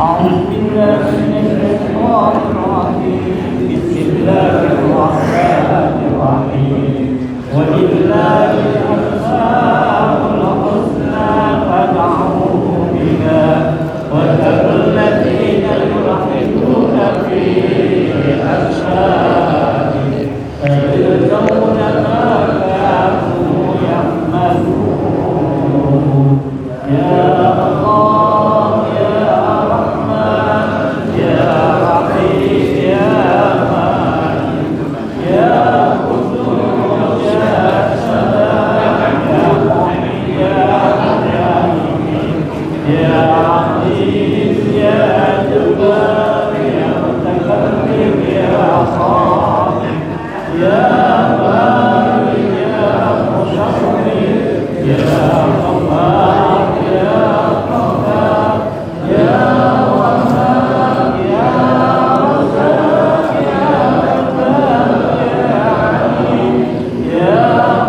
أعوذ بالله من الشيطان الرجيم بسم الله الرحمن الرحيم ولله الأسماء الحسنى فادعوه بها وذروا الذين يلحدون في أسمائه سيجزون ما كانوا يعملون يا الله يا رحمن يا رحيم يا مالك يا قدوس يا سلام يا معين يا مجاهد يا عزيز يا جبار يا متكبر يا خالق يا بارئ يا مصور يا غفار يا قهار يا وهاب يا رزاق يا فتاح يا عليم يا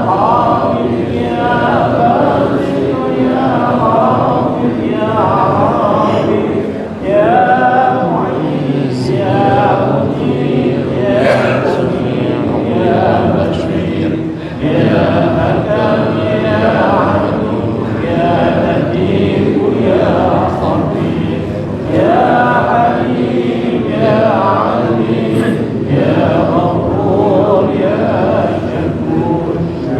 قابل يا باسط يا غافر يا عافي يا معيز يا مجيب يا سميع يا بشير يا حكم يا عدو يا لطيف يا خبير يا حليم يا عليم يا غفور يا شكور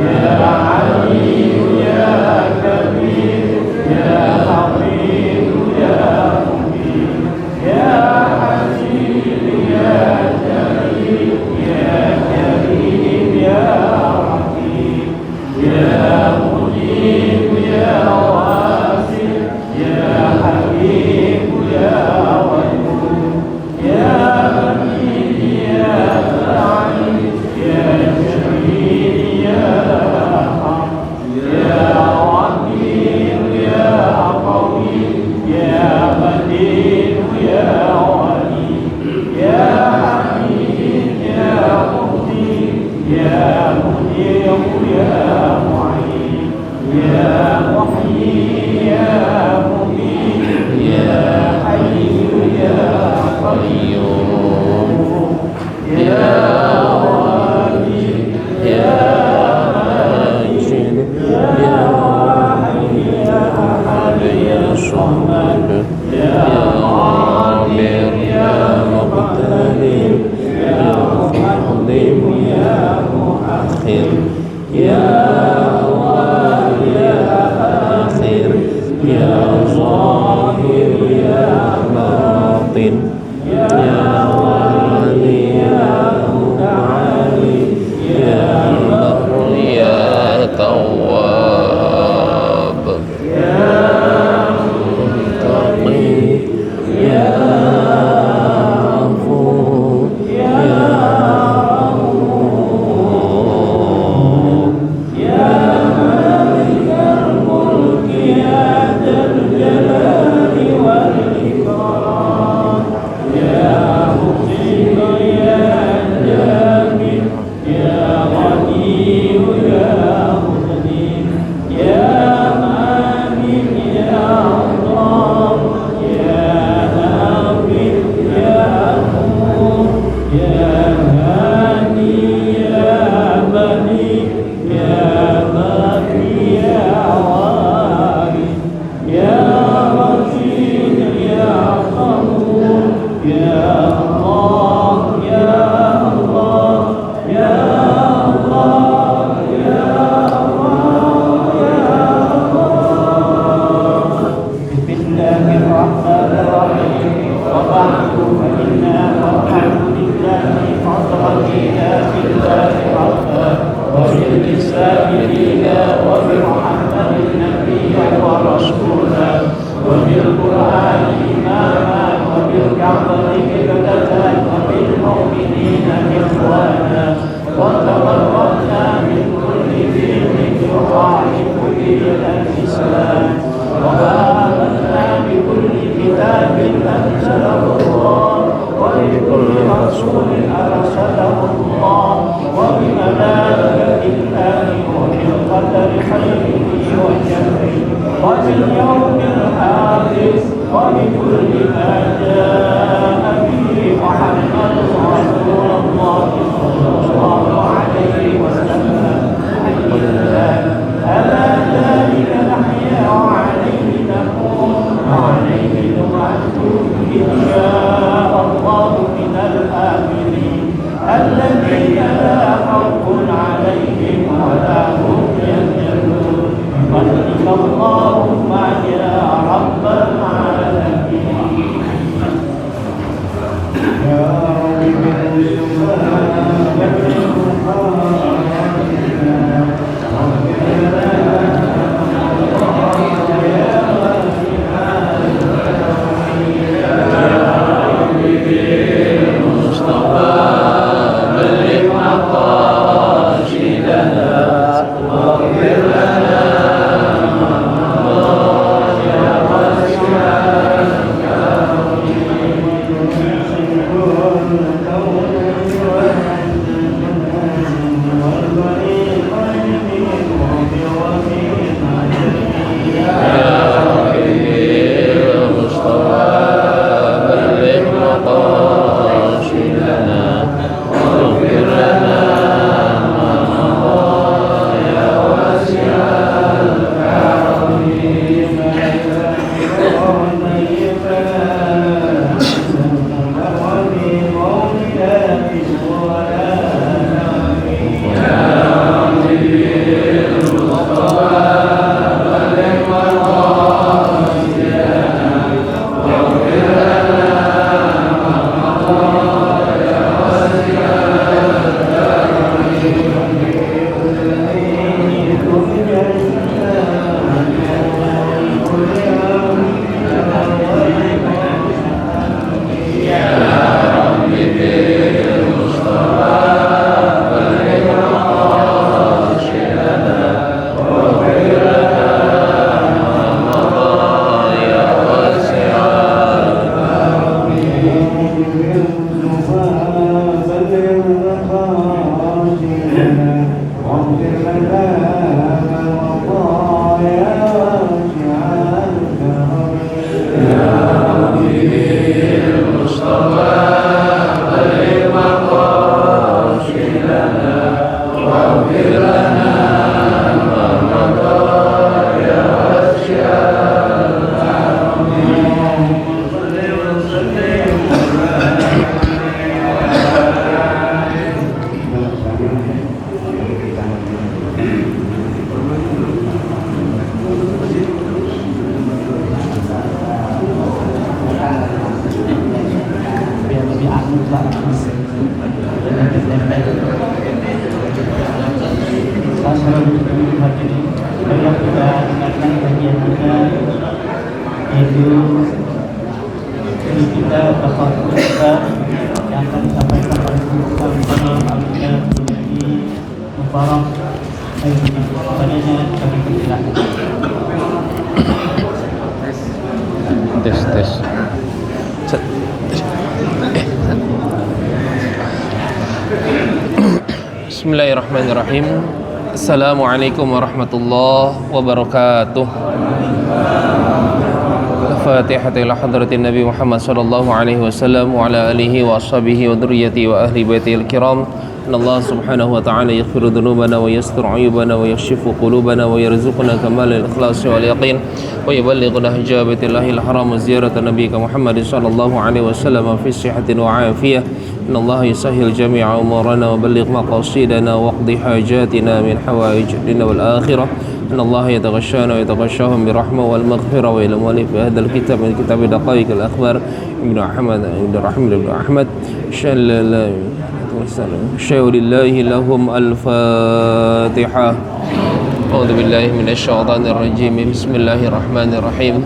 يا علي يا كبير يا حفيظ يا مبين يا حسيب يا جليل يا كريم يا رحيم يا مجيب يا واسع يا حبيب يا ودود يا مجيد يا سعيد يا جميل يا حق يا وكيل يا قوي يا متين يا ولي يا حميد يا مهدي يا مدير يا معين يا محيي يا مميت يا حي يا قيوم يا والي يا ماجد يا واحد يا احد يا صمد يا عامر يا مقتدر يا مقدم يا مؤخر يا أول يا آخر يا ظاهر يا باطن يا والي يا متعالي يا بر يا تواب يا متقي يا غفور يا غفور يا مالك الملك يا ذا الجلال والإكرام يا مقيم يا جامد يا غني يا مغني يا مانع يا الله يا نافع يا نور يا هادي يا بني يا باقي يا وارث يا رشيد يا غفور يا الله يا الله يا الله يا الله يا الله بسم الله الرحمن الرحيم وبعد فإنا الحمد لله فضل الإله بالله ربا وبالإسلام دينا وبمحمد نبيا ورسولا وبالقرآن إماما وبالكعبة قبلة وبالمؤمنين إخوانا وتبرأنا من كل دين يخالف دين الإسلام وآمنا بكل كتاب أنزله الله وبكل رسول أرسله الله وبملائكة الله وبالقدر خيره وشره وباليوم الآخر وبكل ما جاء به محمد رسول الله صلى الله عليه وسلم ألا ذلك نحيا وعليه نقوم وعليه نبعث إن شاء الله من الآمنين الذين لا خوف عليهم ولا هم يحزنون بفضلك اللهم يا رب العالمين يا Bismillahirrahmanirrahim. Assalamualaikum warahmatullahi wabarakatuh. Al-Fatihah ila hadratin Nabi Muhammad sallallahu alaihi wasallam wa ala alihi wa ashabihi wa dhurriyyati wa ahli baitihil kiram. Innallaha subhanahu wa ta'ala yaghfiru dhunubana wa yastur 'uyubana wa yakshifu qulubana wa yarzuquna kamalal ikhlas wal yaqin wa yuballighuna hijabatillahi al-haram wa ziyarata nabiyyika Muhammad sallallahu alaihi wasallam fi sihhatin wa 'afiyah. Innallaha yusahhil jami'a umurana wa balligh maqasidana wa qdi hajatina min hawaij dunya wal akhirah. Innallaha yataghashshana wa yataghashshahum birahmah wal maghfirah wa ila mu'allif hadzal kitab min kitab daqaiq al-akhbar Ibnu Ahmad Syai'u lillahi lahum al-Fatihah. A'udzu billahi minasyaitonir rajim. Bismillahirrahmanirrahim.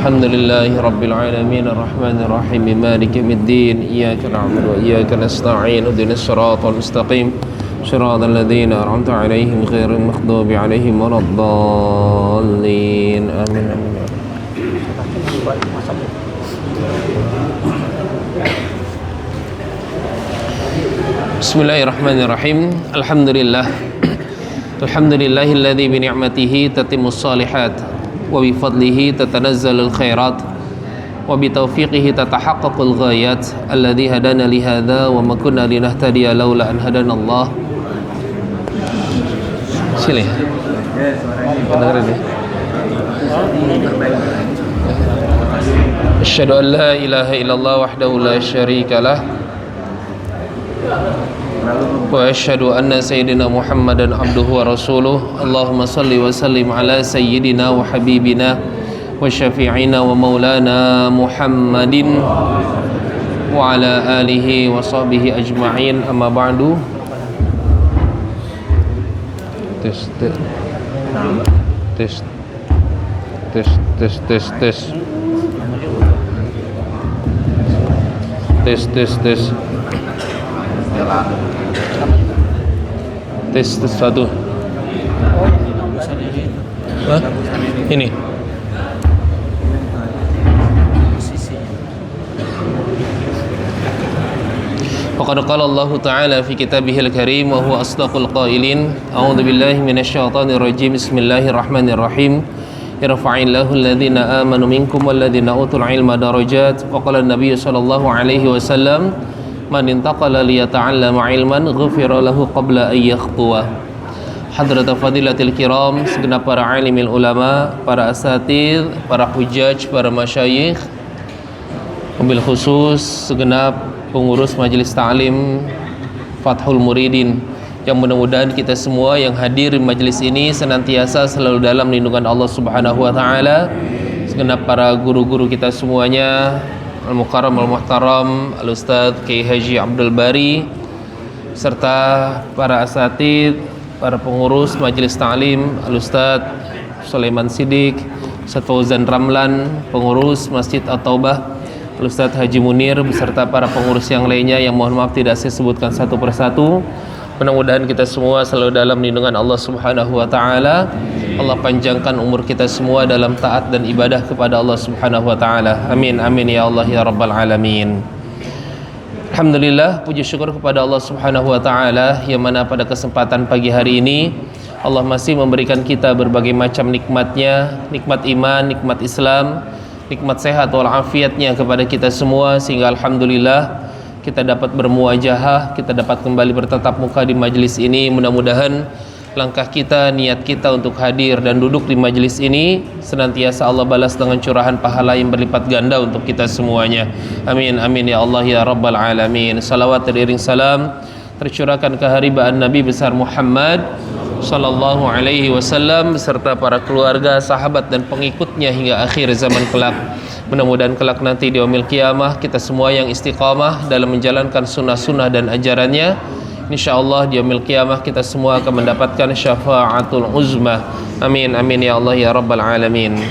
Alhamdulillahi rabbil alamin arrahmanir rahim maliki yaumiddin. Iyyaka na'budu wa iyyaka nasta'in. Ihdinas siratal mustaqim. Shiratal ladzina an'amta 'alaihim ghairil maghdubi 'alaihim waladdallin. Amin. Bismillahirrahmanirrahim. Alhamdulillahilladzi bi ni'matihi tatimmus shalihat wa bi fadlihi tatanazzalul khairat wa bi taufiqihi tatahaqqaqul ghayat alladzi hadana li hadza wa ma kunna linahtadiya laula an hadanallah. Sini. Dengerin ya. Asyhadu an la ilaha illallah wahdahu la syarika lah wa asyhadu anna sayyidina Muhammadan abduhu wa rasuluh. Allahumma salli wa sallim ala sayyidina wa habibina wa syafi'ina wa maulana Muhammadin wa ala alihi wa sahbihi ajma'in. Amma ba'du. Tes satu. Hah? Ini. Faqad qala Allah Ta'ala fi kitabihil karim wa huwa asdaqul qailin. A'udzu billahi minasyaitonir rajim. Bismillahirrahmanirrahim. Yarfa'illahu alladhina amanu minkum walladhina utul ilma darajat. Wa qala an-nabiy sallallahu alaihi wasallam man intaqala liyata'allama ilman ghufira lahu qabla an yakhtuwa. Hadrat fadilatil kiram, segenap para alimil ulama, para asatidz, para hujjaj, para masyayikh, wabil khusus segenap pengurus majelis ta'lim Fathul Muridin, yang mudah-mudahan kita semua yang hadir di majelis ini senantiasa selalu dalam lindungan Allah Subhanahu wa taala. Segenap para guru-guru kita semuanya, Al-Mukarram Al-Muhtaram Al-Ustadz Kiai Haji Abdul Bari, serta para asatidz, para pengurus majelis ta'lim Al-Ustadz Sulaiman Siddiq, Ustadz Fauzan Ramlan, pengurus Masjid At-Taubah Ustadz Haji Munir, beserta para pengurus yang lainnya yang mohon maaf tidak saya sebutkan satu persatu. Mudah-mudahan kita semua selalu dalam lindungan Allah Subhanahu wa taala. Allah panjangkan umur kita semua dalam taat dan ibadah kepada Allah Subhanahu wa taala. Amin amin ya Allah ya rabbal alamin. Alhamdulillah, puji syukur kepada Allah Subhanahu wa taala yang mana pada kesempatan pagi hari ini Allah masih memberikan kita berbagai macam nikmatnya, nikmat iman, nikmat Islam, nikmat sehat walafiatnya kepada kita semua, sehingga alhamdulillah kita dapat bermuajahah, kita dapat kembali bertatap muka di majlis ini. Mudah-mudahan langkah kita, niat kita untuk hadir dan duduk di majlis ini senantiasa Allah balas dengan curahan pahala yang berlipat ganda untuk kita semuanya. Amin amin ya Allah ya rabbal alamin. Salawat teriring salam tercurahkan ke haribaan Nabi besar Muhammad sallallahu alaihi wasallam beserta para keluarga, sahabat dan pengikutnya hingga akhir zaman kelak. Mudah-mudahan kelak nanti di yaumil qiyamah kita semua yang istiqamah dalam menjalankan sunnah-sunnah dan ajarannya, insyaallah di yaumil qiyamah kita semua akan mendapatkan syafaatul uzma. Amin amin ya Allah ya rabbal alamin.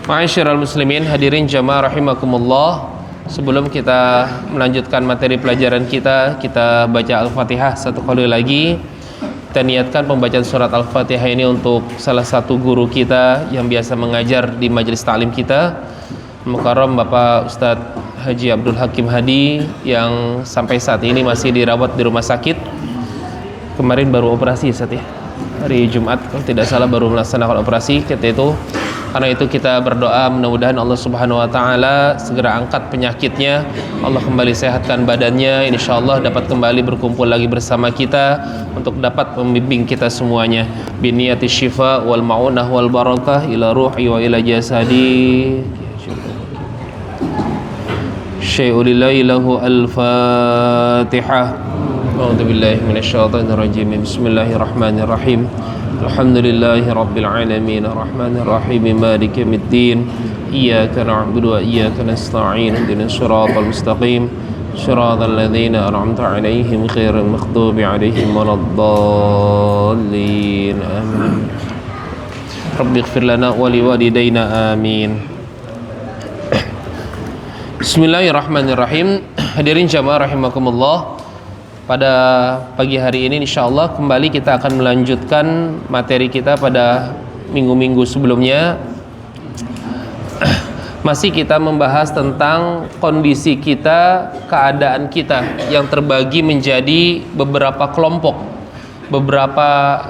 Ma'asyiral muslimin, hadirin jamaah rahimakumullah. Sebelum kita melanjutkan materi pelajaran kita baca Al-Fatihah satu kali lagi. Kita niatkan pembacaan surat Al-Fatihah ini untuk salah satu guru kita yang biasa mengajar di majelis ta'lim kita, Mukarram Bapak Ustadz Haji Abdul Hakim Hadi, yang sampai saat ini masih dirawat di rumah sakit. Kemarin baru operasi Ustadz ya, hari Jumat kalau tidak salah baru melaksanakan operasi ketika itu. Karena itu kita berdoa mudah-mudahan Allah Subhanahu wa taala segera angkat penyakitnya, Allah kembali sehatkan badannya, insyaallah dapat kembali berkumpul lagi bersama kita untuk dapat membimbing kita semuanya. Biniyati syifa wal maunah wal barakah ila ruhi wa ila jasadi. Syai'ulillahi lahu al-Fatihah. A'udzu billahi minasyaitonir rajim. Bismillahirrahmanirrahim. Alhamdulillahi rabbil alamin arrahmanir rahim maliki yaumiddin iyyaka na'budu wa iyyaka nasta'in ihdinas siratal mustaqim siratal ladzina an'amta 'alaihim ghairil maghdubi 'alaihim waladdallin amin. Rabbighfir lana wa liwalidayna amin. Bismillahirrahmanirrahim. Hadirin jamaah rahimakumullah, pada pagi hari ini insyaallah kembali kita akan melanjutkan materi kita pada minggu-minggu sebelumnya. Masih kita membahas tentang kondisi kita, keadaan kita yang terbagi menjadi beberapa kelompok, beberapa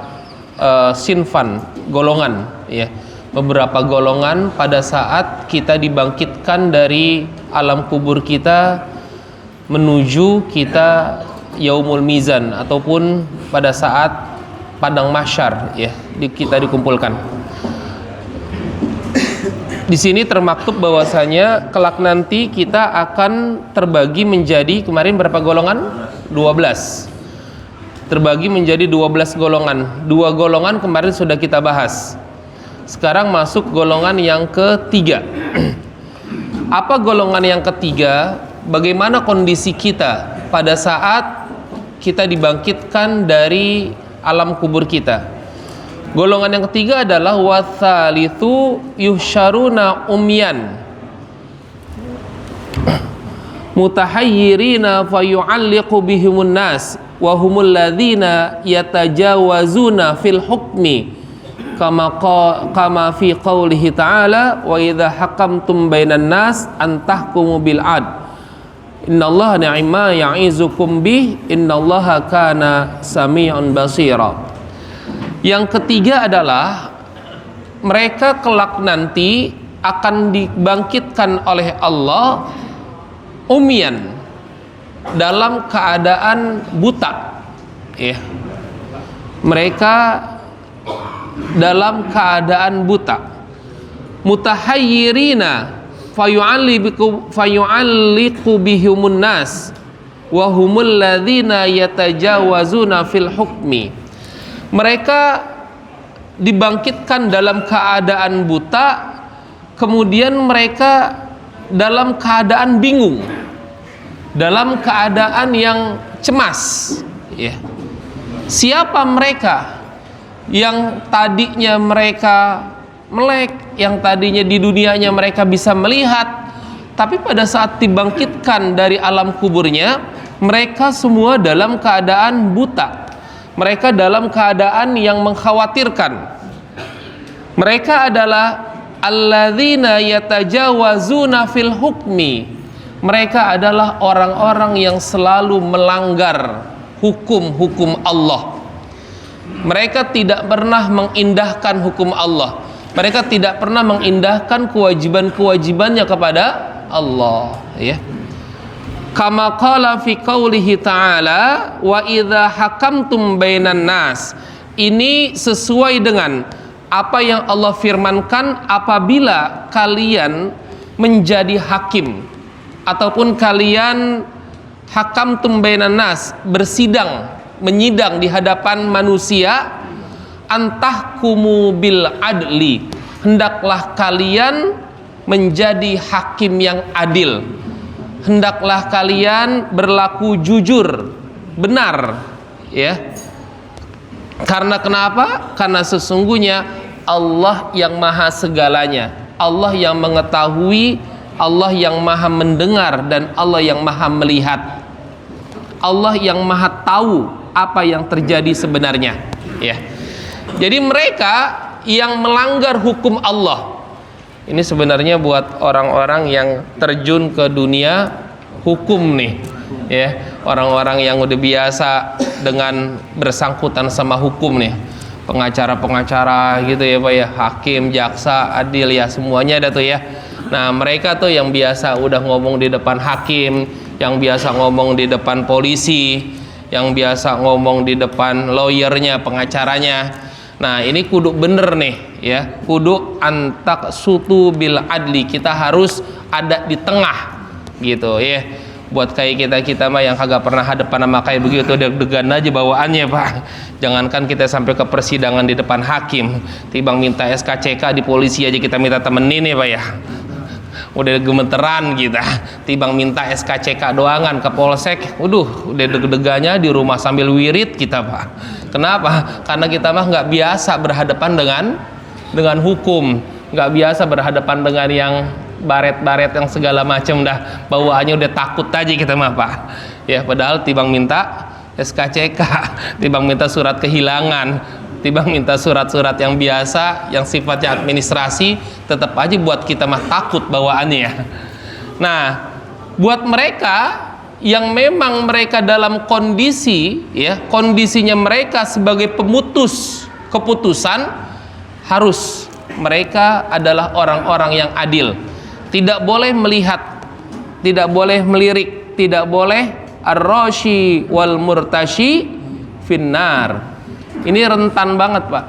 sinfan, golongan ya. beberapa golongan pada saat kita dibangkitkan dari alam kubur kita menuju kita yaumul mizan, ataupun pada saat padang mahsyar, ya, kita dikumpulkan. Di sini termaktub bahwasanya kelak nanti kita akan terbagi menjadi, kemarin berapa golongan? 12. Terbagi menjadi 12 golongan. 2 golongan kemarin sudah kita bahas. Sekarang masuk golongan yang ketiga. Apa golongan yang ketiga? Bagaimana kondisi kita pada saat kita dibangkitkan dari alam kubur kita? Golongan yang ketiga adalah watsalitsu yuhsyaruna umyan mutahayyirina fayu'alliqu bihimun nas wa humul ladzina yatajawazuna fil hukmi kama fi qaulihi ta'ala wa idza hakamtum bainan nas an tahkumu bil ad innallaha ni'ma ya'izukum bih innallaha kana sami'un basira. Yang ketiga adalah mereka kelak nanti akan dibangkitkan oleh Allah umyan, dalam keadaan buta, ya. Mereka dalam keadaan buta, mutahayyirina fayu'alliqu bihimun nas wa humul ladzina yatajawazuna fil hukmi. Mereka dibangkitkan dalam keadaan buta, kemudian mereka dalam keadaan bingung, dalam keadaan yang cemas, ya. Siapa mereka yang tadinya mereka melek, yang tadinya di dunianya mereka bisa melihat, tapi pada saat dibangkitkan dari alam kuburnya mereka semua dalam keadaan buta. Mereka dalam keadaan yang mengkhawatirkan. Mereka adalah alladzina yatajawazuna fil hukmi. Mereka adalah orang-orang yang selalu melanggar hukum-hukum Allah. Mereka tidak pernah mengindahkan hukum Allah. Mereka tidak pernah mengindahkan kewajiban-kewajibannya kepada Allah, ya. Kama qala fi qaulihi ta'ala wa idza hakamtum bainan nas. Ini sesuai dengan apa yang Allah firmankan, apabila kalian menjadi hakim ataupun kalian hakamtum bainan nas, bersidang, menyidang di hadapan manusia, antahkumu bil adli, hendaklah kalian menjadi hakim yang adil. Hendaklah kalian berlaku jujur, benar, ya. Karena kenapa? Karena sesungguhnya Allah yang maha segalanya, Allah yang mengetahui, Allah yang maha mendengar, dan Allah yang maha melihat. Allah yang maha tahu apa yang terjadi sebenarnya, ya. Jadi mereka yang melanggar hukum Allah, ini sebenarnya buat orang-orang yang terjun ke dunia hukum nih, ya, orang-orang yang udah biasa dengan bersangkutan sama hukum nih, pengacara-pengacara gitu ya Pak ya, hakim, jaksa, adil ya, semuanya ada tuh ya. Nah mereka tuh yang biasa udah ngomong di depan hakim, yang biasa ngomong di depan polisi, yang biasa ngomong di depan lawyernya, pengacaranya. Nah ini kudu bener nih ya, kudu antak sutu bil adli, kita harus ada di tengah gitu ya. Buat kayak kita mah yang kagak pernah hadapan sama kayak begitu, deg-degan aja bawaannya Pak. Jangankan kita sampai ke persidangan di depan hakim, timbang minta SKCK di polisi aja kita minta temenin ya Pak ya, udah gemeteran kita. Timbang minta SKCK doangan ke polsek, waduh udah deg-degannya di rumah sambil wirid kita Pak. Kenapa? Karena kita mah nggak biasa berhadapan dengan hukum, nggak biasa berhadapan dengan yang baret-baret yang segala macam, dah bawaannya udah takut aja kita mah Pak. Ya padahal timbang minta SKCK, timbang minta surat kehilangan, timbang minta surat-surat yang biasa yang sifatnya administrasi, tetap aja buat kita mah takut bawaannya. Nah, buat mereka yang memang mereka dalam kondisi ya, kondisinya mereka sebagai pemutus keputusan harus mereka adalah orang-orang yang adil. Tidak boleh melihat, tidak boleh melirik, tidak boleh ar-rashi wal murtashi finnar. Ini rentan banget, Pak.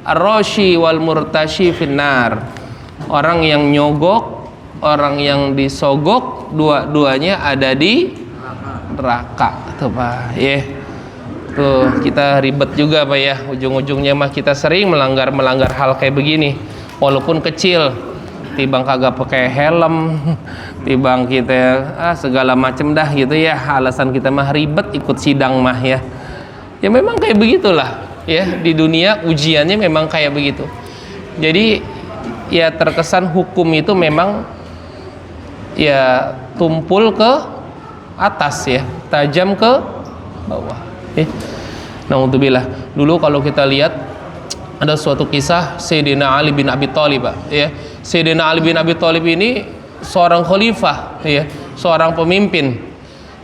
Ar-rashi wal murtashi finnar. Orang yang nyogok, orang yang disogok, dua-duanya ada di neraka. Tuh, Pak. Tuh, kita ribet juga, Pak ya. Ujung-ujungnya mah kita sering melanggar hal kayak begini. Walaupun kecil, tibang kagak pakai helm, tibang kita segala macem dah gitu ya. Alasan kita mah ribet ikut sidang mah ya. Ya memang kayak begitulah ya, di dunia ujiannya memang kayak begitu. Jadi ya terkesan hukum itu memang ya tumpul ke atas ya, tajam ke bawah. Naudzubillah. Dulu kalau kita lihat ada suatu kisah Sayyidina Ali bin Abi Thalib, Pak, ya. Sayyidina Ali bin Abi Thalib ini seorang khalifah, ya, seorang pemimpin.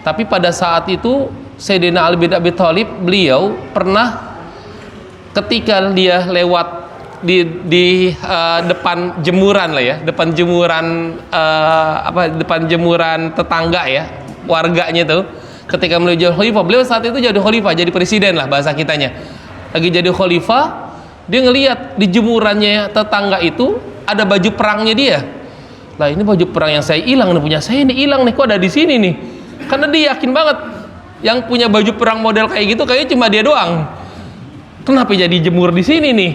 Tapi pada saat itu Sayyidina Ali bin Abi Thalib, beliau pernah ketika dia lewat di depan jemuran lah ya, depan jemuran depan jemuran tetangga ya, warganya tuh. Ketika beliau jadi khalifah, beliau saat itu jadi khalifah, jadi presiden lah bahasa kitanya. Lagi jadi khalifah, dia ngelihat di jemurannya tetangga itu ada baju perangnya dia. Lah ini baju perang yang saya hilang nih, punya saya ini hilang nih, kok ada di sini nih? Karena dia yakin banget yang punya baju perang model kayak gitu kayaknya cuma dia doang. Kenapa jadi jemur di sini nih?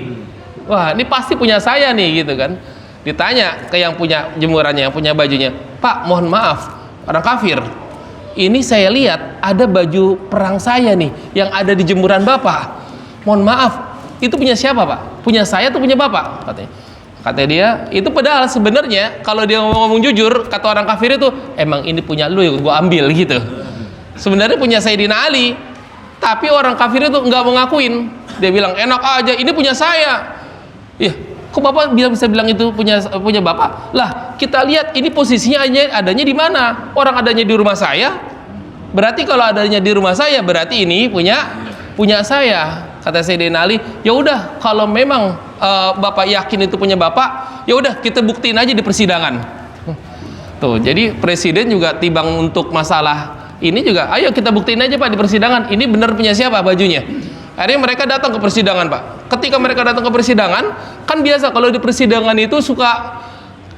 Wah, ini pasti punya saya nih gitu kan. Ditanya ke yang punya jemurannya, yang punya bajunya, "Pak, mohon maaf, orang kafir. Ini saya lihat ada baju perang saya nih yang ada di jemuran Bapak. Mohon maaf, itu punya siapa, Pak? Punya saya atau punya Bapak?" Katanya. Kata dia, itu padahal sebenarnya kalau dia ngomong jujur, kata orang kafir itu, emang ini punya lu, gua ambil gitu. Sebenarnya punya Sayyidina Ali, tapi orang kafir itu nggak mau ngakuin. Dia bilang, enak aja, ini punya saya. Iya, kok Bapak bisa bilang itu punya Bapak? Lah, kita lihat ini posisinya adanya di mana? Orang adanya di rumah saya. Berarti kalau adanya di rumah saya, berarti ini punya saya. Kata Sayyidina Ali, ya udah, kalau memang Bapak yakin itu punya Bapak, ya udah kita buktiin aja di persidangan. Tuh, jadi presiden juga timbang untuk masalah ini juga, ayo kita buktiin aja Pak di persidangan, ini benar punya siapa bajunya. Akhirnya mereka datang ke persidangan, Pak. Ketika mereka datang ke persidangan, kan biasa kalau di persidangan itu suka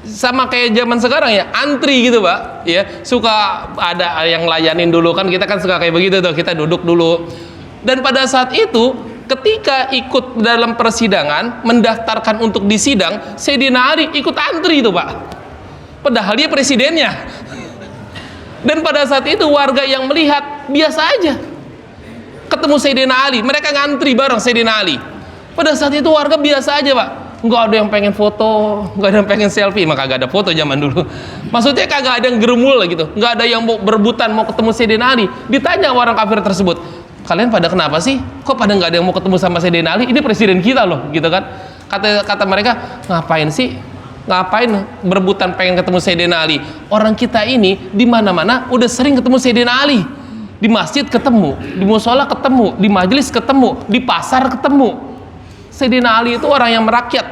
sama kayak zaman sekarang ya, antri gitu, Pak. Ya, suka ada yang layanin dulu, kan kita kan suka kayak begitu tuh, kita duduk dulu. Dan pada saat itu, ketika ikut dalam persidangan, mendaftarkan untuk disidang, Sayyidina Ali ikut antri itu, Pak. Padahal dia presidennya. Dan pada saat itu warga yang melihat biasa aja. Ketemu Sayyidina Ali, mereka ngantri bareng Sayyidina Ali. Pada saat itu warga biasa aja, Pak. Nggak ada yang pengen foto, nggak ada yang pengen selfie, maka kagak ada foto zaman dulu. Maksudnya kagak ada yang gerumul gitu, nggak ada yang mau berebutan mau ketemu Sayyidina Ali. Ditanya orang kafir tersebut, kalian pada kenapa sih? Kok pada nggak ada yang mau ketemu sama Sayyidina Ali? Ini presiden kita loh, gitu kan? Kata mereka, ngapain sih? Ngapain berebutan pengen ketemu Sayyidina Ali? Orang kita ini di mana-mana udah sering ketemu Sayyidina Ali. Di masjid ketemu, di musola ketemu, di majelis ketemu, di pasar ketemu. Sayyidina Ali itu orang yang merakyat.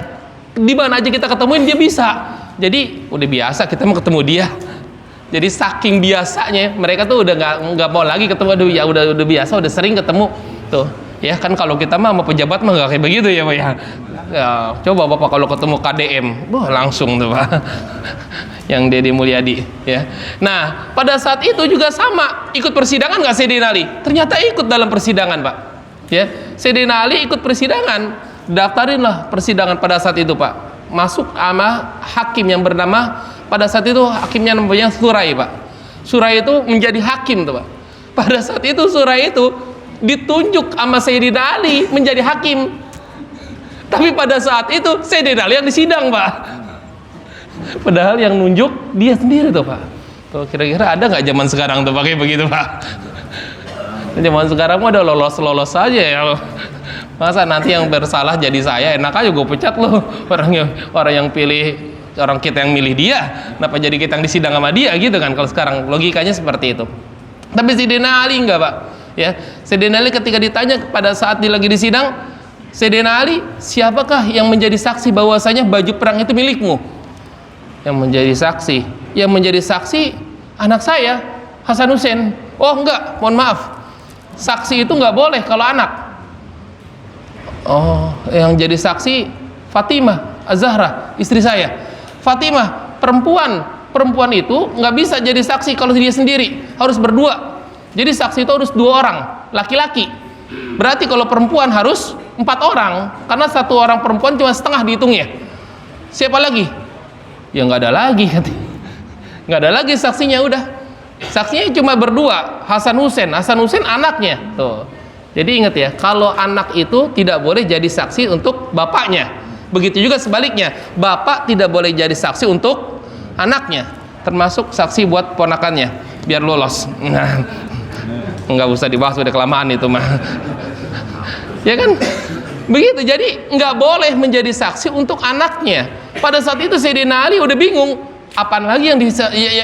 Di mana aja kita ketemuin dia bisa. Jadi udah biasa kita mau ketemu dia. Jadi saking biasanya mereka tuh udah nggak mau lagi ketemu. Aduh ya udah biasa, udah sering ketemu tuh. Ya kan kalau kita mah sama pejabat mah nggak kayak begitu ya, Pak ya. Ya, coba Bapak kalau ketemu KDM, wah langsung tuh, Pak. Yang Deddy Mulyadi ya. Nah, pada saat itu juga sama, ikut persidangan nggak Sayyidina Ali? Ternyata ikut dalam persidangan, Pak. Ya, Sayyidina Ali ikut persidangan. Daftarinlah persidangan pada saat itu, Pak. Masuk sama hakim yang bernama, pada saat itu hakimnya namanya Surai, Pak. Surai itu menjadi hakim tuh, Pak. Pada saat itu Surai itu ditunjuk sama Sayyidina Ali menjadi hakim. Tapi pada saat itu Sayyidina Ali yang disidang, Pak. Padahal yang nunjuk dia sendiri tuh, Pak. Tuh kira-kira ada nggak zaman sekarang tuh pakai begitu, Pak? Zaman sekarang mah udah lolos aja ya. Masa nanti yang bersalah jadi saya, enak aja gue pecat loh. Orang yang pilih, orang kita yang milih dia, kenapa jadi kita yang disidang sama dia gitu kan? Kalau sekarang logikanya seperti itu. Tapi Sayyidina Ali enggak, Pak. Ya, Sayyidina Ali ketika ditanya pada saat dia lagi disidang, Sayyidina Ali, siapakah yang menjadi saksi bahwasanya baju perang itu milikmu? Yang menjadi saksi anak saya, Hasan Hussein. Oh enggak, mohon maaf, saksi itu enggak boleh kalau anak. Oh, yang jadi saksi Fatimah Az-Zahra, istri saya. Fatimah, perempuan itu nggak bisa jadi saksi kalau dia sendiri, harus berdua. Jadi saksi itu harus 2 orang, laki-laki. Berarti kalau perempuan harus 4 orang, karena 1 orang perempuan cuma setengah dihitungnya. Siapa lagi? Ya nggak ada lagi, nggak ada lagi saksinya. Udah, saksinya cuma berdua, Hasan Hussein anaknya. Tuh. Jadi ingat ya, kalau anak itu tidak boleh jadi saksi untuk bapaknya. Begitu juga sebaliknya, bapak tidak boleh jadi saksi untuk anaknya, termasuk saksi buat ponakannya, biar lolos. Nah, nggak usah dibahas, udah kelamaan itu mah. Ya kan? Begitu, jadi nggak boleh menjadi saksi untuk anaknya. Pada saat itu Sayyidina Ali udah bingung, apaan lagi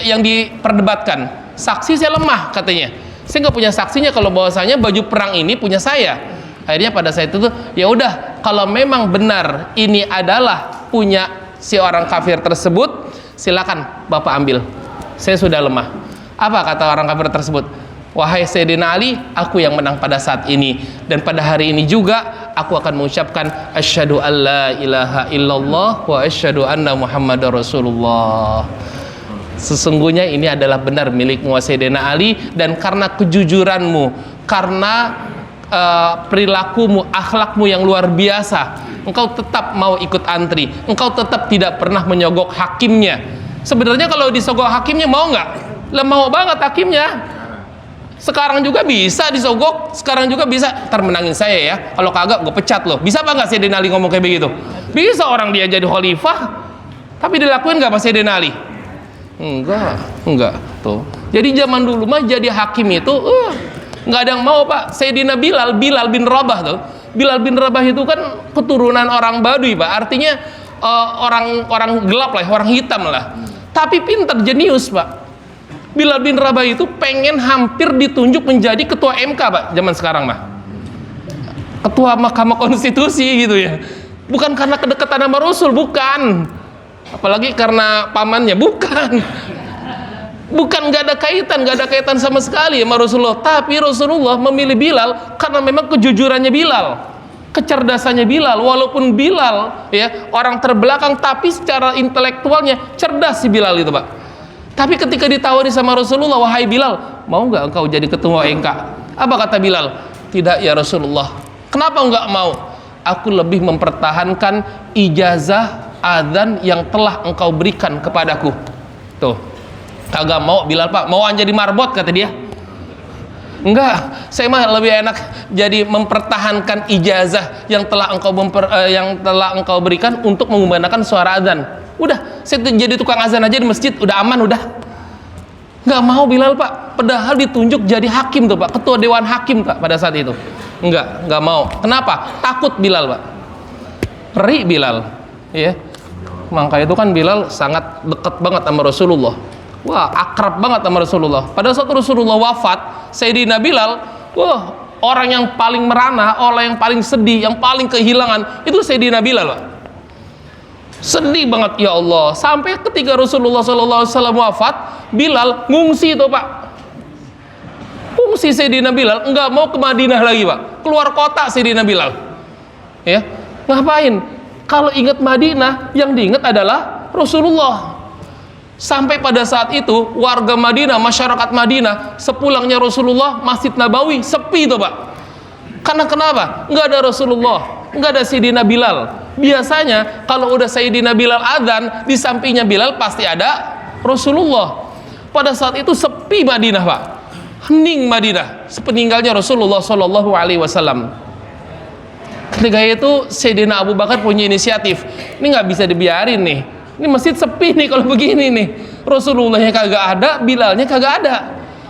yang diperdebatkan? Saksi saya lemah katanya. Saya nggak punya saksinya kalau bahwasanya baju perang ini punya saya. Akhirnya pada saat itu ya udah, kalau memang benar ini adalah punya si orang kafir tersebut, silakan Bapak ambil. Saya sudah lemah. Apa kata orang kafir tersebut? Wahai Sayyidina Ali, aku yang menang pada saat ini, dan pada hari ini juga aku akan mengucapkan asyhadu alla ilaha illallah wa asyhadu anna muhammadar rasulullah. Sesungguhnya ini adalah benar milikmu Sayyidina Ali, dan karena kejujuranmu, karena perilakumu, akhlakmu yang luar biasa, engkau tetap mau ikut antri, engkau tetap tidak pernah menyogok hakimnya. Sebenarnya kalau disogok hakimnya mau nggak? Lah mau banget hakimnya. Sekarang juga bisa disogok, sekarang juga bisa. Ntar menangin saya ya, kalau kagak gue pecat loh. Bisa apa nggak Sayyidina Ali ngomong kayak begitu? Bisa, orang dia jadi khalifah, tapi dilakuin nggak pas Sayyidina Ali? Enggak tuh. Jadi zaman dulu mah jadi hakim itu nggak ada yang mau Pak. Sayyidina Bilal bin Rabah tuh. Bilal bin Rabah itu kan keturunan orang Baduy Pak. Artinya orang gelap lah, orang hitam lah. Tapi pintar, jenius Pak. Bilal bin Rabah itu pengen hampir ditunjuk menjadi ketua MK Pak, zaman sekarang mah. Ketua Mahkamah Konstitusi gitu ya. Bukan karena kedekatan sama Rasul, bukan. Apalagi karena pamannya, bukan. Bukan, nggak ada kaitan sama sekali sama Rasulullah. Tapi Rasulullah memilih Bilal karena memang kejujurannya Bilal, kecerdasannya Bilal. Walaupun Bilal ya orang terbelakang, tapi secara intelektualnya cerdas si Bilal itu Pak. Tapi ketika ditawari sama Rasulullah, wahai Bilal, mau nggak engkau jadi ketua MK? Apa kata Bilal? Tidak ya Rasulullah. Kenapa nggak mau? Aku lebih mempertahankan ijazah adzan yang telah engkau berikan kepadaku. Tuh, kagak mau Bilal Pak, mau jadi marbot kata dia. Enggak, saya mah lebih enak jadi mempertahankan ijazah yang telah engkau berikan untuk mengumandangkan suara adzan. Udah, saya jadi tukang azan aja di masjid, udah aman udah. Nggak mau Bilal Pak, padahal ditunjuk jadi hakim tuh Pak, ketua dewan hakim Pak pada saat itu. Nggak mau. Kenapa? Takut Bilal Pak. Peri Bilal, ya. Maka itu kan Bilal sangat dekat banget sama Rasulullah. Wah, akrab banget sama Rasulullah. Pada saat Rasulullah wafat, Sayyidina Bilal, wah, orang yang paling merana, orang yang paling sedih, yang paling kehilangan, itu Sayyidina Bilal Pak. Sedih banget ya Allah. Sampai ketika Rasulullah SAW wafat, Bilal ngungsi itu Pak. Ngungsi Sayyidina Bilal, nggak mau ke Madinah lagi Pak. Keluar kota Sayyidina Bilal. Ya, ngapain? Kalau ingat Madinah, yang diingat adalah Rasulullah. Sampai pada saat itu warga Madinah, masyarakat Madinah, sepulangnya Rasulullah, Masjid Nabawi sepi itu Pak. Karena kenapa? Nggak ada Rasulullah, nggak ada Sayyidina Bilal. Biasanya kalau udah Sayyidina Bilal adzan, di sampingnya Bilal pasti ada Rasulullah. Pada saat itu sepi Madinah Pak, hening Madinah sepeninggalnya Rasulullah SAW. Ketika itu Sayyidina Abu Bakar punya inisiatif, ini nggak bisa dibiarin nih, ini masjid sepi nih kalau begini nih, Rasulullahnya kagak ada, Bilalnya kagak ada.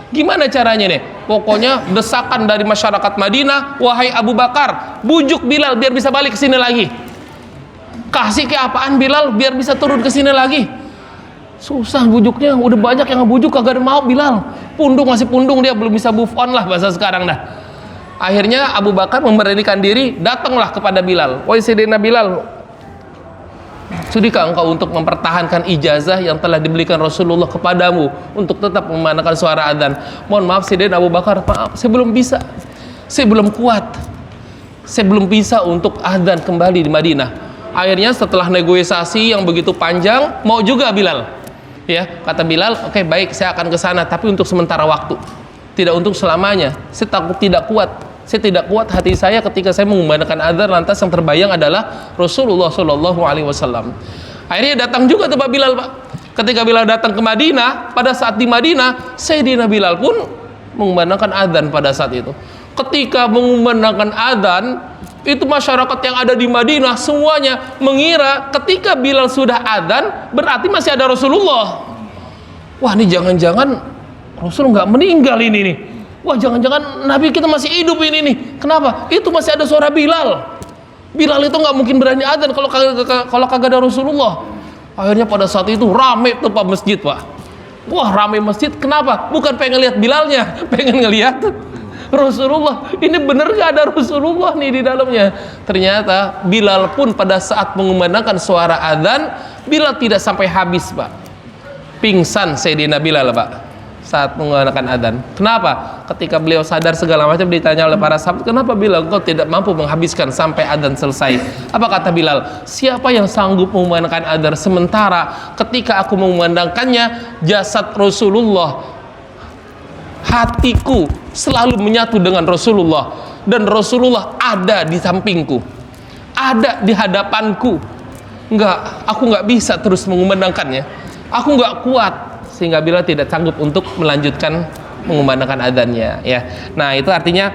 Gimana caranya nih? Pokoknya desakan dari masyarakat Madinah, wahai Abu Bakar, bujuk Bilal biar bisa balik ke sini lagi. Kasih ke apaan Bilal biar bisa turun ke sini lagi. Susah bujuknya, udah banyak yang ngebujuk kagak ada mau Bilal. Pundung masih pundung, dia belum bisa move on lah bahasa sekarang dah. Akhirnya Abu Bakar memberanikan diri, datanglah kepada Bilal. Wahai Sayyidina Bilal, sudikah engkau untuk mempertahankan ijazah yang telah diberikan Rasulullah kepadamu untuk tetap memandangkan suara adzan? Mohon maaf Sayyidina Abu Bakar, maaf, saya belum bisa, saya belum kuat, saya belum bisa untuk adzan kembali di Madinah. Akhirnya setelah negosiasi yang begitu panjang, mau juga Bilal. Ya, kata Bilal, oke, baik, saya akan ke sana, tapi untuk sementara waktu, tidak untuk selamanya. Saya takut tidak kuat. Saya tidak kuat hati saya ketika saya mengumandangkan adzan, lantas yang terbayang adalah Rasulullah Shallallahu Alaihi Wasallam. Akhirnya datang juga Pak Bilal, Pak. Ketika Bilal datang ke Madinah, pada saat di Madinah, Sayyidina Bilal pun mengumandangkan adzan pada saat itu. Ketika mengumandangkan adzan, itu masyarakat yang ada di Madinah semuanya mengira ketika Bilal sudah adzan berarti masih ada Rasulullah. Wah, ini jangan-jangan Rasul nggak meninggal ini nih. Wah, jangan-jangan Nabi kita masih hidup ini nih. Kenapa? Itu masih ada suara Bilal. Bilal itu nggak mungkin berani adzan kalau kagak ada Rasulullah. Akhirnya pada saat itu rame tuh Pak masjid, Pak. Wah, rame masjid. Kenapa? Bukan pengen lihat Bilalnya, pengen ngelihat Rasulullah. Ini bener gak ada Rasulullah nih di dalamnya? Ternyata Bilal pun pada saat mengumandangkan suara adzan, Bilal tidak sampai habis, Pak. Pingsan Sayyidina Bilal, Pak, saat menggunakan adzan. Kenapa? Ketika beliau sadar segala macam, ditanya oleh para sahabat, kenapa Bilal engkau tidak mampu menghabiskan sampai adzan selesai? Apa kata Bilal? Siapa yang sanggup mengumandangkan adzan sementara ketika aku mengumandangkannya jasad Rasulullah, hatiku selalu menyatu dengan Rasulullah, dan Rasulullah ada di sampingku, ada di hadapanku. Aku nggak bisa terus mengumandangkannya, aku nggak kuat, sehingga Bilal tidak sanggup untuk melanjutkan mengumandangkan adzannya, ya. Nah, itu artinya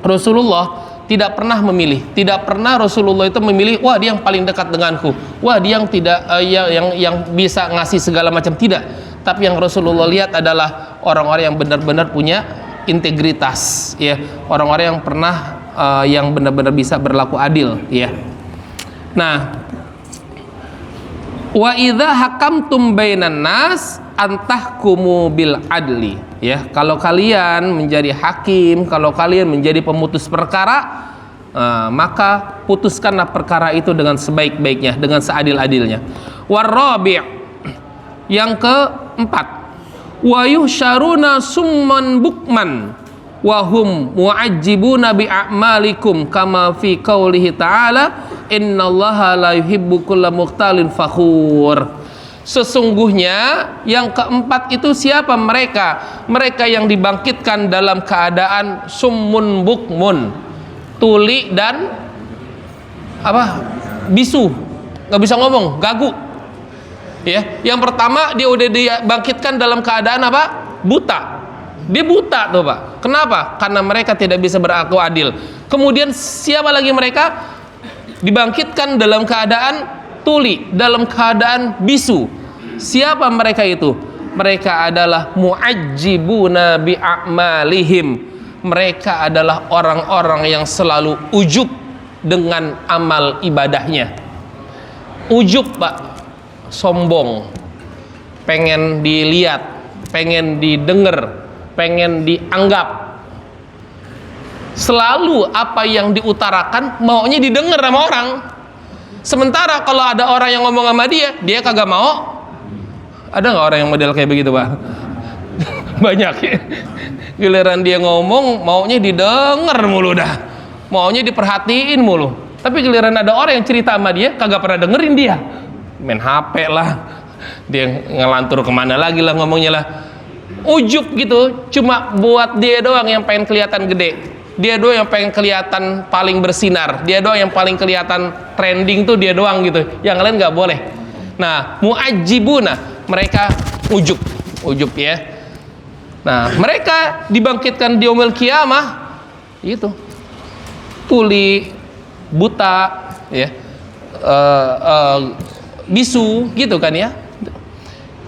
Rasulullah tidak pernah memilih, tidak pernah Rasulullah itu memilih, wah dia yang paling dekat denganku, wah dia yang tidak yang bisa ngasih segala macam, tidak. Tapi yang Rasulullah lihat adalah orang-orang yang benar-benar punya integritas, ya, orang-orang yang pernah yang benar-benar bisa berlaku adil, ya. Nah, wa idza hakamtum bainan nas antahkumu bil adli, ya, kalau kalian menjadi hakim, kalau kalian menjadi pemutus perkara, maka putuskanlah perkara itu dengan sebaik-baiknya, dengan seadil-adilnya. Warabi', yang keempat, wa yuhsyaruna summan bukman wa hum mu'ajjibuna bi a'malikum kama fi qaulihi ta'ala innallaha la yuhibbu kulla mukhtalin fakhur. Sesungguhnya yang keempat itu siapa mereka? Mereka yang dibangkitkan dalam keadaan summun bukmun, tuli dan bisu, nggak bisa ngomong, gagu. Ya, yang pertama dia udah dibangkitkan dalam keadaan buta. Dia buta tuh, Pak. Kenapa? Karena mereka tidak bisa berlaku adil. Kemudian siapa lagi mereka? Dibangkitkan dalam keadaan tuli, dalam keadaan bisu. Siapa mereka itu? Mereka adalah mu'ajjibuna bi'a'malihim. Mereka adalah orang-orang yang selalu ujub dengan amal ibadahnya. Ujub, Pak, sombong, pengen dilihat, pengen didengar, pengen dianggap. Selalu apa yang diutarakan maunya didengar sama orang. Sementara kalau ada orang yang ngomong sama dia, dia kagak mau. Ada nggak orang yang model kayak begitu, Pak? Banyak ya. Giliran dia ngomong maunya didengar mulu dah, maunya diperhatiin mulu. Tapi giliran ada orang yang cerita sama dia, kagak pernah dengerin dia, main HP lah, dia ngelantur kemana lagi lah ngomongnya lah. Ujub gitu, cuma buat dia doang yang pengen kelihatan gede, dia doang yang pengen kelihatan paling bersinar, dia doang yang paling kelihatan trending tuh dia doang gitu, yang lain nggak boleh. Nah, mu'ajjibuna, mereka ujub ya. Nah, mereka dibangkitkan di yaumil qiyamah itu tuli, buta, ya, bisu gitu kan ya.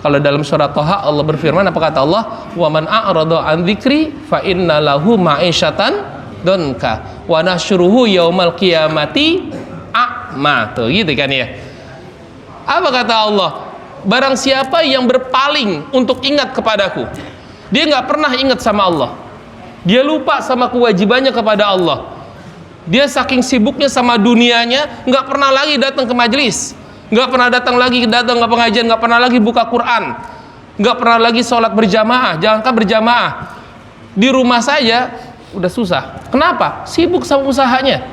Kalau dalam surat Thaha Allah berfirman, apa kata Allah? Wa man a'rada an dzikri fa inna lahu ma'isyatan donka wa nasyruhu yaumal qiyamati a'ma. Tuh gitu kan ya. Apa kata Allah? Barang siapa yang berpaling untuk ingat kepadaku, dia nggak pernah ingat sama Allah. Dia lupa sama kewajibannya kepada Allah. Dia saking sibuknya sama dunianya, nggak pernah lagi datang ke majelis, nggak pernah datang ke pengajian, nggak pernah lagi buka Quran, nggak pernah lagi sholat berjamaah. Jangankan berjamaah, di rumah saja udah susah. Kenapa? Sibuk sama usahanya.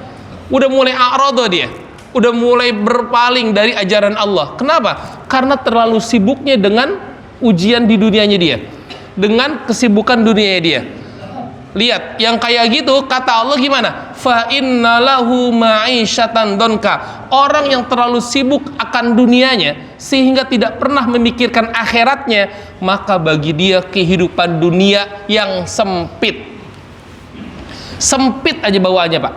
Udah mulai a'rado dia, udah mulai berpaling dari ajaran Allah. Kenapa? Karena terlalu sibuknya dengan ujian di dunianya dia, dengan kesibukan dunianya dia. Lihat, yang kayak gitu kata Allah gimana? Fa innalahu ma'isyatan donka. Orang yang terlalu sibuk akan dunianya sehingga tidak pernah memikirkan akhiratnya, maka bagi dia kehidupan dunia yang sempit. Sempit aja bawaannya, Pak.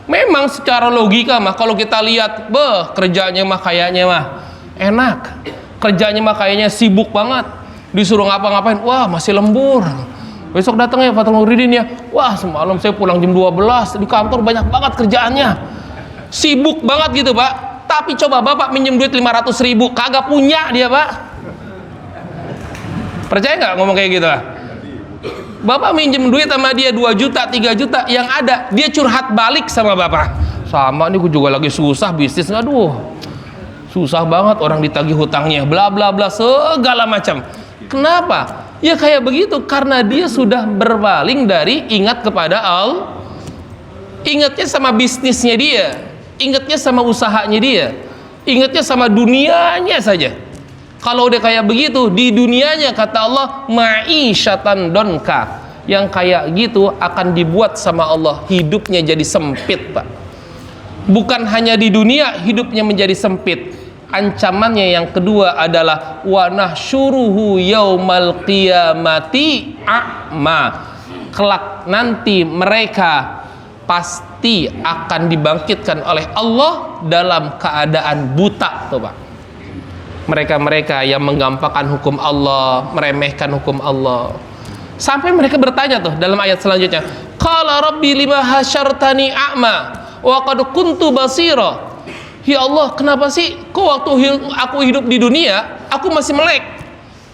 Memang secara logika mah kalau kita lihat, kerjanya mah kayaknya mah enak. Kerjanya mah kayaknya sibuk banget. Disuruh ngapa-ngapain, wah masih lembur. Besok datang ya Fathul Muridin ya. Wah semalam saya pulang jam 12, di kantor banyak banget kerjaannya. Sibuk banget gitu, Pak. Tapi coba Bapak minjem duit 500.000, kagak punya dia, Pak. Percaya nggak ngomong kayak gitu, Pak? Bapak minjem duit sama dia 2 juta, 3 juta, yang ada dia curhat balik sama Bapak. Sama nih, gue juga lagi susah bisnis, aduh susah banget, orang ditagih hutangnya, bla bla bla, segala macam. Kenapa? Ya kayak begitu, karena dia sudah berpaling dari ingat kepada Allah. Ingatnya sama bisnisnya dia, ingatnya sama usahanya dia, ingatnya sama dunianya saja. Kalau udah kayak begitu, di dunianya kata Allah ma'isyatan donka, yang kayak gitu akan dibuat sama Allah hidupnya jadi sempit, Pak. Bukan hanya di dunia hidupnya menjadi sempit, ancamannya yang kedua adalah wa nahsyuruhu yaumal qiyamati a'ma. Kelak nanti mereka pasti akan dibangkitkan oleh Allah dalam keadaan buta, tuh Pak. Mereka-mereka yang menggampangkan hukum Allah, meremehkan hukum Allah. Sampai mereka bertanya tuh dalam ayat selanjutnya, qala rabbi lima hasyartani a'ma wa qad kuntu basira. Ya Allah, kenapa sih kok waktu aku hidup di dunia aku masih melek,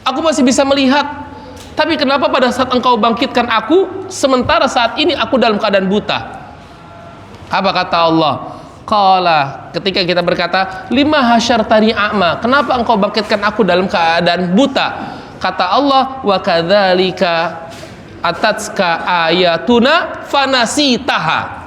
aku masih bisa melihat, tapi kenapa pada saat engkau bangkitkan aku sementara saat ini aku dalam keadaan buta? Apa kata Allah? Qala, ketika kita berkata lima hasyartani a'ma, kenapa engkau bangkitkan aku dalam keadaan buta? Kata Allah, wa kadzalika atatska ayatuna fanasitaha.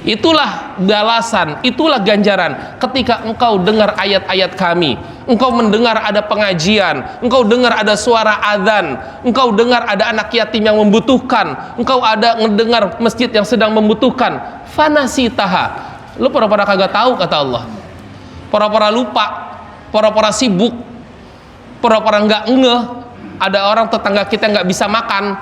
Itulah balasan, itulah ganjaran ketika engkau dengar ayat-ayat kami, engkau mendengar ada pengajian, engkau dengar ada suara adzan, engkau dengar ada anak yatim yang membutuhkan, engkau ada mendengar masjid yang sedang membutuhkan, fanasitaha. Lu pura-pura kagak tahu kata Allah, pura-pura lupa, pura-pura sibuk, pura-pura nggak ngeh ada orang tetangga kita nggak bisa makan.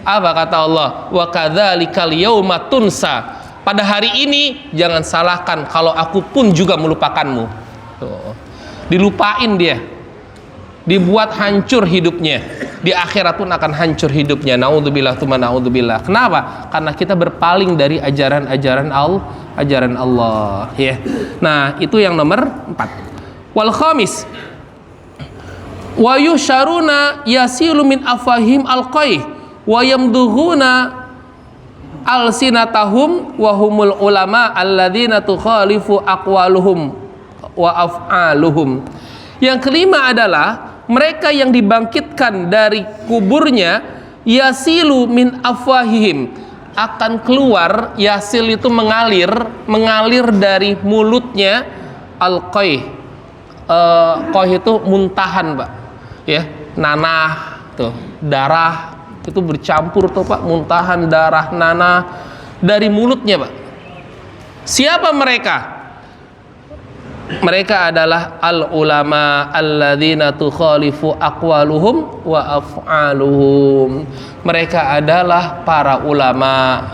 Apa kata Allah? Wa kadzalikal yauma tunsa. Pada hari ini jangan salahkan kalau aku pun juga melupakanmu. Tuh. Dilupain dia, dibuat hancur hidupnya, di akhirat pun akan hancur hidupnya. Naudzubillah tsumma naudzubillah. Kenapa? Karena kita berpaling dari ajaran-ajaran Allah, ya. Nah, itu yang nomor 4. Wal khamis, wa yusyaruna yasilu min afahim alqai wa yamduhuna alsinatahum wa humul ulama alladzina tukhalifu aqwaluhum wa af'aluhum. Yang kelima adalah mereka yang dibangkitkan dari kuburnya, yasilu min afwahihim, akan keluar, yasil itu mengalir dari mulutnya, alqai, qai itu muntahan, Pak, ya, nanah tuh, darah itu bercampur tuh Pak, muntahan, darah, nanah dari mulutnya, Pak. Siapa mereka? Mereka adalah al-ulama alladzina tukhalifu aqwaluhum wa af'aluhum. Mereka adalah para ulama,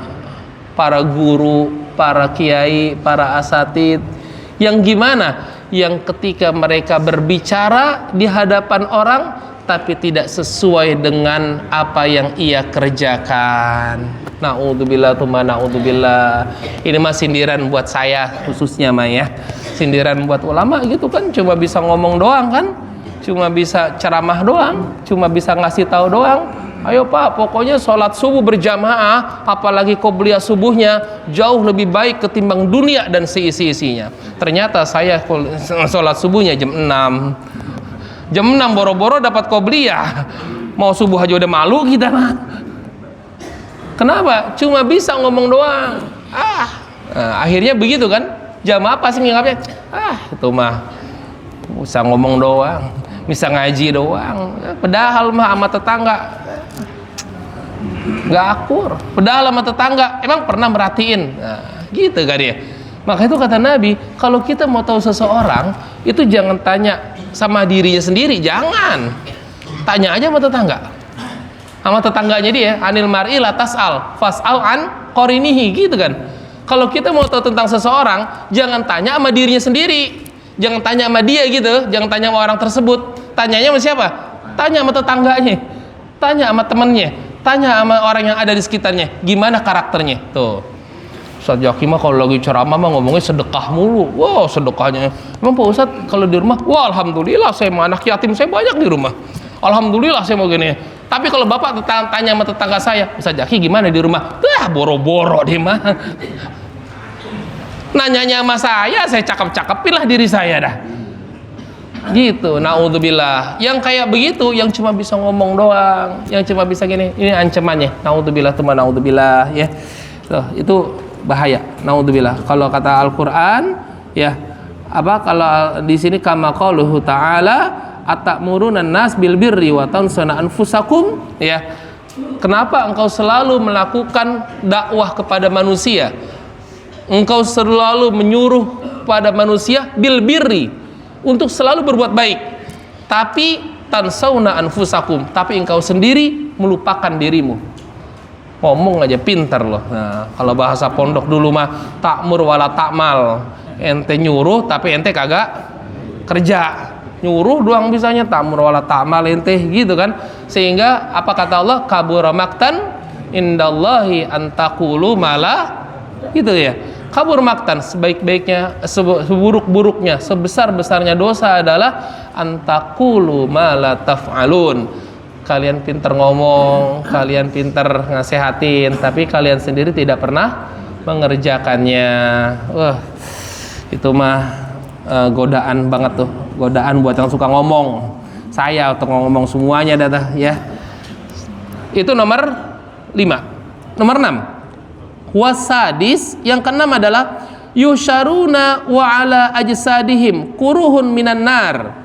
para guru, para kiai, para asatid, yang gimana? Yang ketika mereka berbicara di hadapan orang tapi tidak sesuai dengan apa yang ia kerjakan. Na'udzubillah tsumma na'udzubillah. Ini mah sindiran buat saya khususnya mah ya. Sindiran buat ulama gitu kan, cuma bisa ngomong doang kan, cuma bisa ceramah doang, cuma bisa ngasih tahu doang, Ayo Pak, pokoknya sholat subuh berjamaah, apalagi qobliyah subuhnya jauh lebih baik ketimbang dunia dan seisi-isinya. Ternyata saya sholat subuhnya jam 6. Jam 6 boro-boro dapat qobliyah. Mau subuh aja udah malu kita mah. Kenapa? Cuma bisa ngomong doang. Nah, akhirnya begitu kan? Jamaah pasti nganggapnya, itu mah bisa ngomong doang, bisa ngaji doang. Padahal mah sama tetangga nggak akur, padahal sama tetangga emang pernah merhatiin. Nah, gitu kan ya. Maka itu kata Nabi, kalau kita mau tahu seseorang itu jangan tanya sama dirinya sendiri, jangan tanya aja sama tetangga, sama tetangganya dia. Anil mar'i la tas'al fas'al an qarinihi, gitu kan. Kalau kita mau tahu tentang seseorang, jangan tanya sama dirinya sendiri, jangan tanya sama dia gitu, jangan tanya sama orang tersebut. Tanyanya sama siapa? Tanya sama tetangganya, tanya sama temennya, tanya sama orang yang ada di sekitarnya, gimana karakternya. Tuh, Ustaz Jaki mah kalau lagi ceramah mah ngomongnya sedekah mulu. Wow, sedekahnya. Emang Pak Ustaz kalau di rumah, wah alhamdulillah saya mah anak yatim saya banyak di rumah. Alhamdulillah saya mau gini. Tapi kalau Bapak tanya sama tetangga saya, Ustaz Jaki gimana di rumah? Boro-boro dia mah. Nanyanya sama saya cakep-cakepin lah diri saya dah. Gitu, naudzubillah. Yang kayak begitu, yang cuma bisa ngomong doang, yang cuma bisa gini, ini ancamannya. Naudzubillah, teman naudzubillah ya. Tuh, itu bahaya. Naudzubillah. Kalau kata Al-Qur'an ya, kalau di sini kama qauluhu ta'ala atamuruna nas bil birri wa tansawna anfusakum ya. Kenapa engkau selalu melakukan dakwah kepada manusia? Engkau selalu menyuruh pada manusia bil birri, untuk selalu berbuat baik, tapi tansawna anfusakum, tapi engkau sendiri melupakan dirimu. Ngomong aja pintar loh. Nah, kalau bahasa pondok dulu mah takmur wala takmal, ente nyuruh tapi ente kagak kerja. Nyuruh doang bisanya, takmur wala takmal ente, gitu kan. Sehingga apa kata Allah, kabura maktan indallahi antaqulu mala, gitu ya. Kabur maktan, sebaik-baiknya, seburuk-buruknya, sebesar-besarnya dosa adalah antaqulu mala taf'alun. Kalian pintar ngomong, kalian pintar nasehatin, tapi kalian sendiri tidak pernah mengerjakannya. Wah, itu mah godaan banget tuh, godaan buat yang suka ngomong. Saya untuk ngomong semuanya dah ya. Itu nomor 5. Nomor 6. Wasadis, yang keenam adalah yusharuna wa ala ajsadihim kuruhun minan nar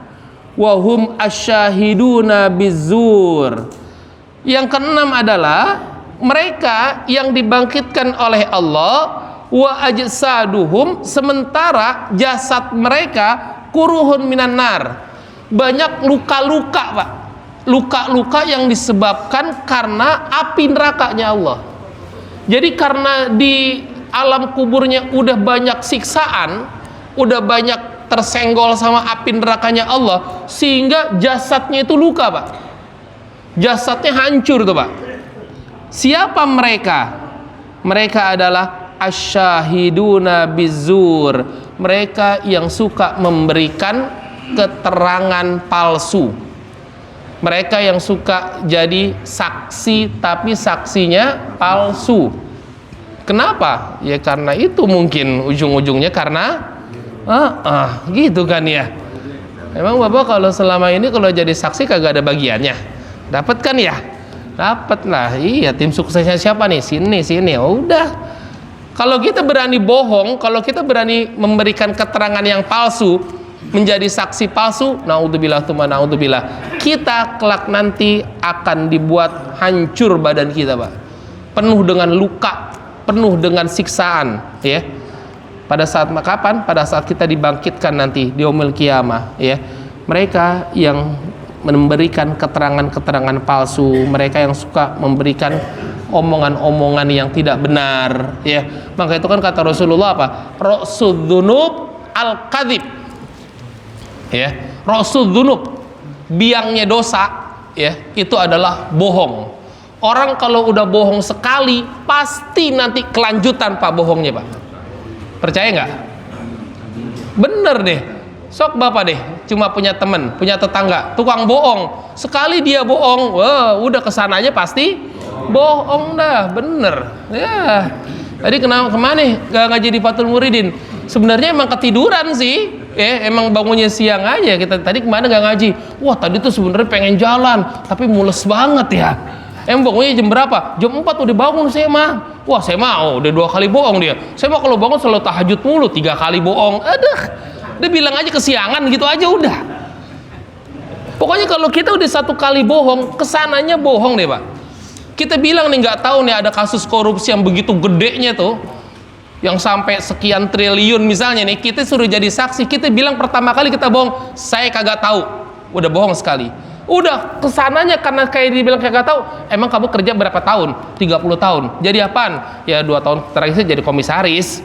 wa hum asyahiduna bizur. Yang keenam adalah mereka yang dibangkitkan oleh Allah wa ajsaduhum, sementara jasad mereka kuruhun minan nar, banyak luka-luka Pak, luka-luka yang disebabkan karena api nerakanya Allah. Jadi karena di alam kuburnya udah banyak siksaan, udah banyak tersenggol sama api nerakanya Allah, sehingga jasadnya itu luka Pak, jasadnya hancur tuh Pak. Siapa mereka? Mereka adalah asyahiduna bizur, mereka yang suka memberikan keterangan palsu, mereka yang suka jadi saksi tapi saksinya palsu. Kenapa? Ya karena itu mungkin ujung-ujungnya karena gitu kan ya. Emang Bapak kalau selama ini kalau jadi saksi kagak ada bagiannya? Dapat kan ya? Dapat lah. Iya, tim suksesnya siapa nih? Sini. Udah. Kalau kita berani bohong, kalau kita berani memberikan keterangan yang palsu, menjadi saksi palsu, naudzubillah tuma naudzubillah, kita kelak nanti akan dibuat hancur badan kita Pak, penuh dengan luka, penuh dengan siksaan ya. Pada saat kapan? Pada saat kita dibangkitkan nanti di yaumil qiyamah ya. Mereka yang memberikan keterangan-keterangan palsu, mereka yang suka memberikan omongan-omongan yang tidak benar ya. Maka itu kan kata Rasulullah apa? Ra'sudzunub al-kadzib ya. Ra'sudzunub, biangnya dosa ya, itu adalah bohong. Orang kalau udah bohong sekali pasti nanti kelanjutan Pak bohongnya Pak. Percaya nggak? Bener deh. Sok bapak deh, cuma punya teman, punya tetangga, tukang bohong. Sekali dia bohong, wah, udah kesananya pasti bohong dah, bener. Ya, tadi kemana? Gak ngaji di Fathul Muridin. Sebenarnya emang ketiduran sih, emang bangunnya siang aja. Kita tadi kemana gak ngaji? Wah, tadi tuh sebenarnya pengen jalan, tapi mules banget ya. Emang bangunnya jam berapa? Jam 4 udah bangun saya mah. Wah, saya mau udah 2 kali bohong dia. Saya mah kalau bangun selalu tahajud mulu, 3 kali bohong. Aduh, dia bilang aja kesiangan gitu aja udah. Pokoknya kalau kita udah 1 kali bohong, kesananya bohong deh pak. Kita bilang nih nggak tahu nih ada kasus korupsi yang begitu gedenya tuh, yang sampai sekian triliun misalnya nih, kita suruh jadi saksi, kita bilang pertama kali kita bohong, saya kagak tahu, udah bohong sekali. Udah kesananya karena kayak dibilang kagak tahu, emang kamu kerja berapa tahun? 30 tahun. Jadi apaan? Ya 2 tahun terakhir jadi komisaris.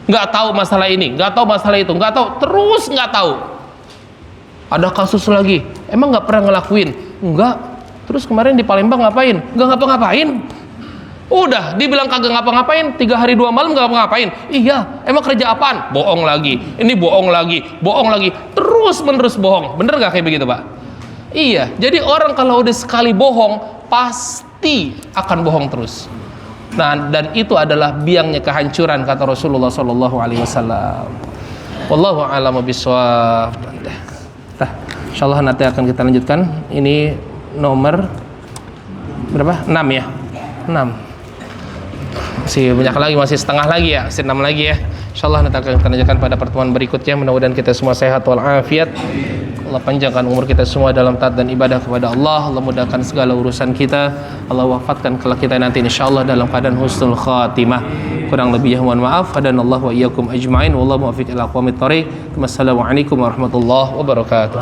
Nggak tahu masalah ini, nggak tahu masalah itu, nggak tahu, terus nggak tahu. Ada kasus lagi, emang nggak pernah ngelakuin? Enggak. Terus kemarin di Palembang ngapain? Nggak ngapa-ngapain. Udah dibilang kagak ngapa-ngapain, 3 hari 2 malam nggak ngapa-ngapain. Iya, emang kerja apaan? Bohong lagi, ini bohong lagi, terus menerus bohong. Bener nggak kayak begitu pak? Iya, jadi orang kalau udah sekali bohong pasti akan bohong terus. Nah, dan itu adalah biangnya kehancuran kata Rasulullah Shallallahu Alaihi Wasallam. Wallahu a'lam bishawab. Insyaallah nanti akan kita lanjutkan. Ini nomor berapa? 6 ya. 6. Masih banyak lagi, masih setengah lagi ya, masih 6 lagi ya. Insyaallah nanti akan kita lanjutkan pada pertemuan berikutnya. Mudah-mudahan kita semua sehat walafiat. Allah panjangkan umur kita semua dalam taat dan ibadah kepada Allah. Allah mudahkan segala urusan kita. Allah wafatkan kelak kita nanti insyaallah dalam keadaan husnul khatimah. Kurang lebihnya mohon maaf. Hadanallahu wa iyyakum ajmain. Wallahu muwaffiq ila aqwamit thoriq. Wassalamualaikum warahmatullahi wabarakatuh.